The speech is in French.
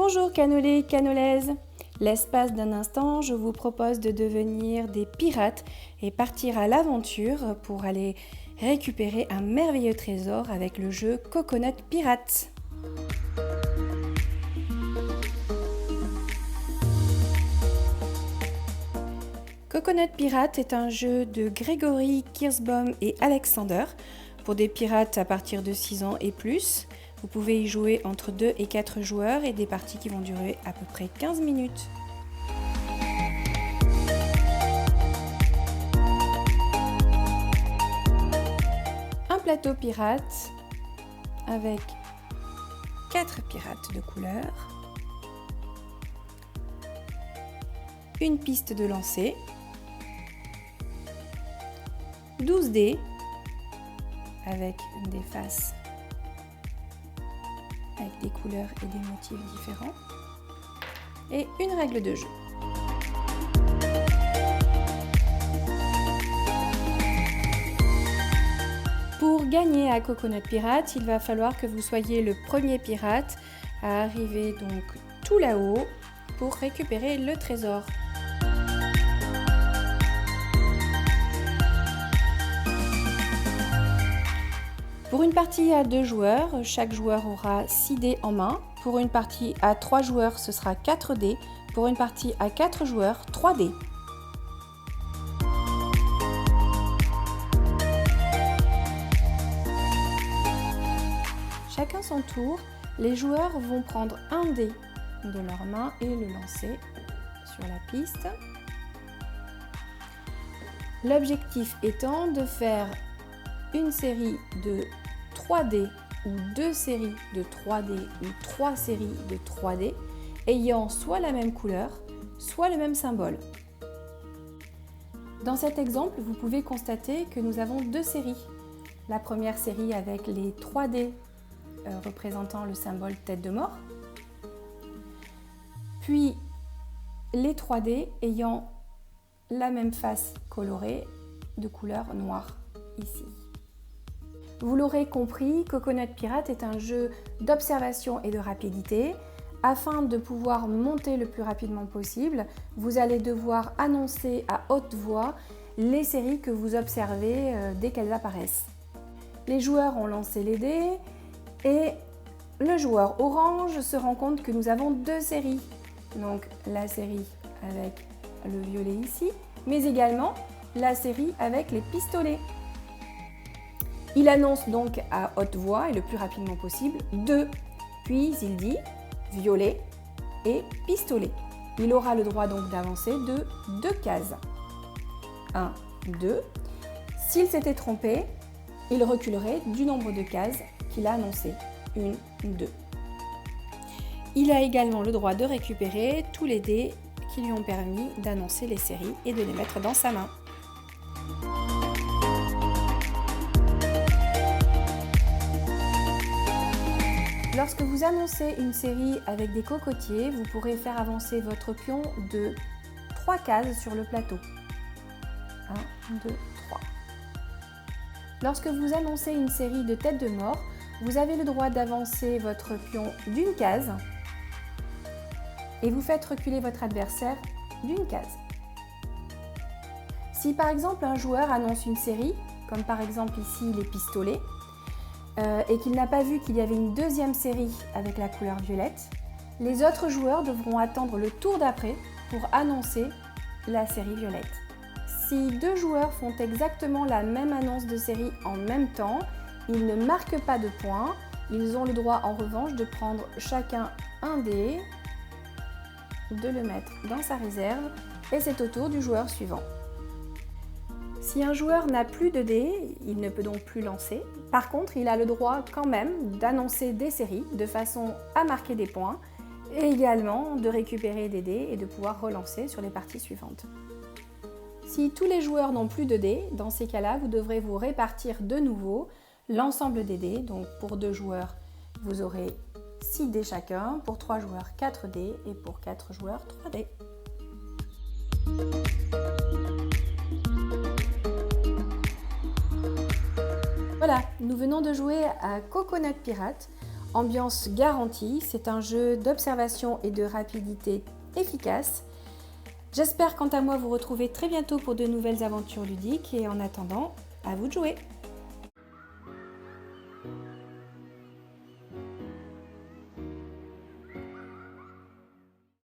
Bonjour cannolés, cannolaises. L'espace d'un instant, je vous propose de devenir des pirates et partir à l'aventure pour aller récupérer un merveilleux trésor avec le jeu Coconut Pirates. Coconut Pirates est un jeu de Grégory Kirsbaum et Alexander pour des pirates à partir de 6 ans et plus. Vous pouvez y jouer entre 2 et 4 joueurs et des parties qui vont durer à peu près 15 minutes. Un plateau pirate avec 4 pirates de couleur, une piste de lancer, 12 dés avec des faces avec des couleurs et des motifs différents et une règle de jeu. Pour gagner à Coconut Pirates, il va falloir que vous soyez le premier pirate à arriver donc tout là-haut pour récupérer le trésor. Pour une partie à 2 joueurs, chaque joueur aura 6 dés en main. Pour une partie à 3 joueurs, ce sera 4 dés. Pour une partie à 4 joueurs, 3 dés. Chacun son tour, les joueurs vont prendre un dé de leurs mains et le lancer sur la piste. L'objectif étant de faire une série de 3 dés ou 2 séries de 3 dés ou 3 séries de 3 dés ayant soit la même couleur, soit le même symbole. Dans cet exemple, vous pouvez constater que nous avons 2 séries. La première série avec les 3 dés représentant le symbole tête de mort, puis les 3 dés ayant la même face colorée de couleur noire ici. Vous l'aurez compris, Coconut Pirates est un jeu d'observation et de rapidité. Afin de pouvoir monter le plus rapidement possible, vous allez devoir annoncer à haute voix les séries que vous observez dès qu'elles apparaissent. Les joueurs ont lancé les dés et le joueur orange se rend compte que nous avons 2 séries. Donc la série avec le violet ici, mais également la série avec les pistolets. Il annonce donc à haute voix et le plus rapidement possible 2, puis il dit violet et pistolet. Il aura le droit donc d'avancer de 2 cases. 1, 2. S'il s'était trompé, il reculerait du nombre de cases qu'il a annoncé. 1, 2. Il a également le droit de récupérer tous les dés qui lui ont permis d'annoncer les séries et de les mettre dans sa main. Lorsque vous annoncez une série avec des cocotiers, vous pourrez faire avancer votre pion de 3 cases sur le plateau. 1, 2, 3. Lorsque vous annoncez une série de têtes de mort, vous avez le droit d'avancer votre pion d'une case et vous faites reculer votre adversaire d'une case. Si par exemple un joueur annonce une série, comme par exemple ici les pistolets, et qu'il n'a pas vu qu'il y avait une deuxième série avec la couleur violette, les autres joueurs devront attendre le tour d'après pour annoncer la série violette. Si 2 joueurs font exactement la même annonce de série en même temps, ils ne marquent pas de points. Ils ont le droit en revanche de prendre chacun un dé, de le mettre dans sa réserve et c'est au tour du joueur suivant. Si un joueur n'a plus de dés, il ne peut donc plus lancer. Par contre, il a le droit quand même d'annoncer des séries de façon à marquer des points et également de récupérer des dés et de pouvoir relancer sur les parties suivantes. Si tous les joueurs n'ont plus de dés, dans ces cas-là, vous devrez vous répartir de nouveau l'ensemble des dés. Donc pour 2 joueurs, vous aurez 6 dés chacun, pour 3 joueurs 4 dés et pour 4 joueurs 3 dés. Voilà, nous venons de jouer à Coconut Pirates. ambiance garantie. C'est un jeu d'observation et de rapidité efficace. J'espère quant à moi vous retrouver très bientôt pour de nouvelles aventures ludiques et en attendant, à vous de jouer!